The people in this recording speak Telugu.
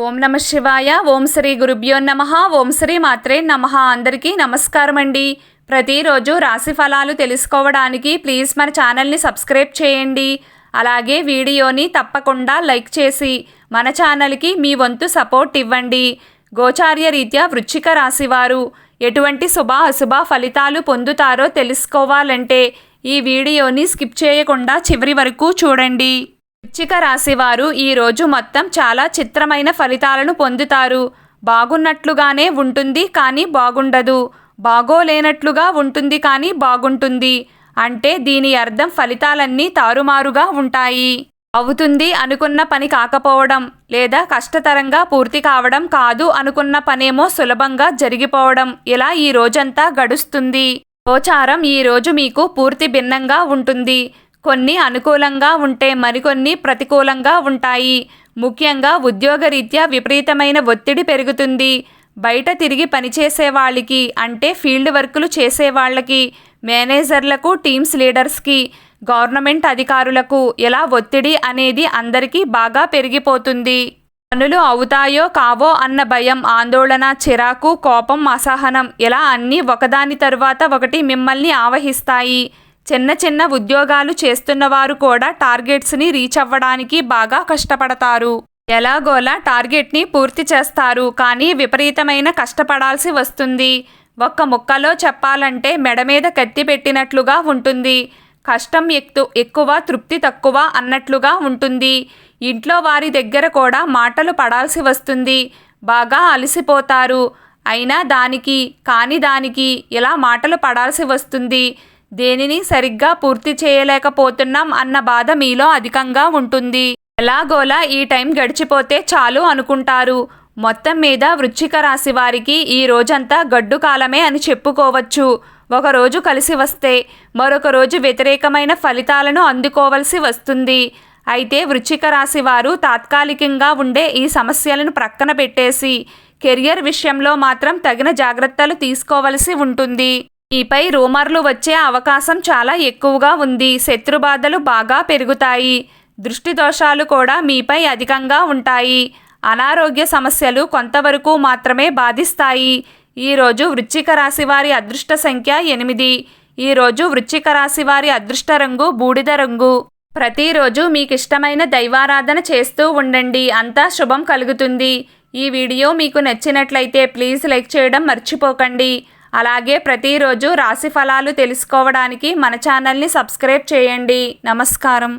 ఓం నమ శివాయ. ఓం శ్రీ గురుభ్యో నమః. ఓం శ్రీ మాత్రే నమః. అందరికీ నమస్కారం అండి. ప్రతిరోజు రాశి ఫలాలు తెలుసుకోవడానికి ప్లీజ్ మన ఛానల్ని సబ్స్క్రైబ్ చేయండి. అలాగే వీడియోని తప్పకుండా లైక్ చేసి మన ఛానల్కి మీ వంతు సపోర్ట్ ఇవ్వండి. గోచార్య రీత్యా వృశ్చిక రాశివారు ఎటువంటి శుభ అశుభ ఫలితాలు పొందుతారో తెలుసుకోవాలంటే ఈ వీడియోని స్కిప్ చేయకుండా చివరి వరకు చూడండి. వృశ్చిక రాశివారు ఈరోజు మొత్తం చాలా చిత్రమైన ఫలితాలను పొందుతారు. బాగున్నట్లుగానే ఉంటుంది కానీ బాగుండదు, బాగోలేనట్లుగా ఉంటుంది కానీ బాగుంటుంది. అంటే దీని అర్థం ఫలితాలన్నీ తారుమారుగా ఉంటాయి. అవుతుంది అనుకున్న పని కాకపోవడం, లేదా కష్టతరంగా పూర్తి కావడం, కాదు అనుకున్న పనేమో సులభంగా జరిగిపోవడం, ఇలా ఈ రోజంతా గడుస్తుంది. గోచారం ఈరోజు మీకు పూర్తి భిన్నంగా ఉంటుంది. కొన్ని అనుకూలంగా ఉంటే మరికొన్ని ప్రతికూలంగా ఉంటాయి. ముఖ్యంగా ఉద్యోగరీత్యా విపరీతమైన ఒత్తిడి పెరుగుతుంది. బయట తిరిగి పనిచేసే వాళ్ళకి, అంటే ఫీల్డ్ వర్కులు చేసేవాళ్ళకి, మేనేజర్లకు, టీమ్స్ లీడర్స్కి, గవర్నమెంట్ అధికారులకు ఎలా ఒత్తిడి అనేది అందరికీ బాగా పెరిగిపోతుంది. పనులు అవుతాయో కావో అన్న భయం, ఆందోళన, చిరాకు, కోపం, అసహనం, ఇలా అన్నీ ఒకదాని తరువాత ఒకటి మిమ్మల్ని ఆవహిస్తాయి. చిన్న చిన్న ఉద్యోగాలు చేస్తున్నవారు కూడా టార్గెట్స్ని రీచ్ అవ్వడానికి బాగా కష్టపడతారు. ఎలాగోలా టార్గెట్ని పూర్తి చేస్తారు, కానీ విపరీతమైన కష్టపడాల్సి వస్తుంది. ఒక్క ముక్కలో చెప్పాలంటే మెడ మీద కత్తి పెట్టినట్లుగా ఉంటుంది. కష్టం ఎక్కువ, తృప్తి తక్కువ అన్నట్లుగా ఉంటుంది. ఇంట్లో వారి దగ్గర కూడా మాటలు పడాల్సి వస్తుంది. బాగా అలసిపోతారు. అయినా దానికి కాని దానికి ఇలా మాటలు పడాల్సి వస్తుంది. దేనిని సరిగ్గా పూర్తి చేయలేకపోతున్నాం అన్న బాధ మీలో అధికంగా ఉంటుంది. ఎలాగోలా ఈ టైం గడిచిపోతే చాలు అనుకుంటారు. మొత్తం మీద వృశ్చిక రాశి వారికి ఈ రోజంతా గడ్డు కాలమే అని చెప్పుకోవచ్చు. ఒకరోజు కలిసి వస్తే మరొక రోజు వ్యతిరేకమైన ఫలితాలను అందుకోవలసి వస్తుంది. అయితే వృశ్చిక రాశి వారు తాత్కాలికంగా ఉండే ఈ సమస్యలను ప్రక్కన పెట్టేసి కెరియర్ విషయంలో మాత్రం తగిన జాగ్రత్తలు తీసుకోవలసి ఉంటుంది. మీపై రూమర్లు వచ్చే అవకాశం చాలా ఎక్కువగా ఉంది. శత్రుబాధలు బాగా పెరుగుతాయి. దృష్టి దోషాలు కూడా మీపై అధికంగా ఉంటాయి. అనారోగ్య సమస్యలు కొంతవరకు మాత్రమే బాధిస్తాయి. ఈరోజు వృశ్చిక రాశి వారి అదృష్ట సంఖ్య 8. ఈరోజు వృశ్చిక రాశి వారి అదృష్ట రంగు బూడిద రంగు. ప్రతిరోజు మీకు ఇష్టమైన దైవారాధన చేస్తూ ఉండండి. అంతా శుభం కలుగుతుంది. ఈ వీడియో మీకు నచ్చినట్లయితే ప్లీజ్ లైక్ చేయడం మర్చిపోకండి. అలాగే ప్రతిరోజు రాశి ఫలాలు తెలుసుకోవడానికి మన ఛానల్ని సబ్స్క్రైబ్ చేయండి. నమస్కారం.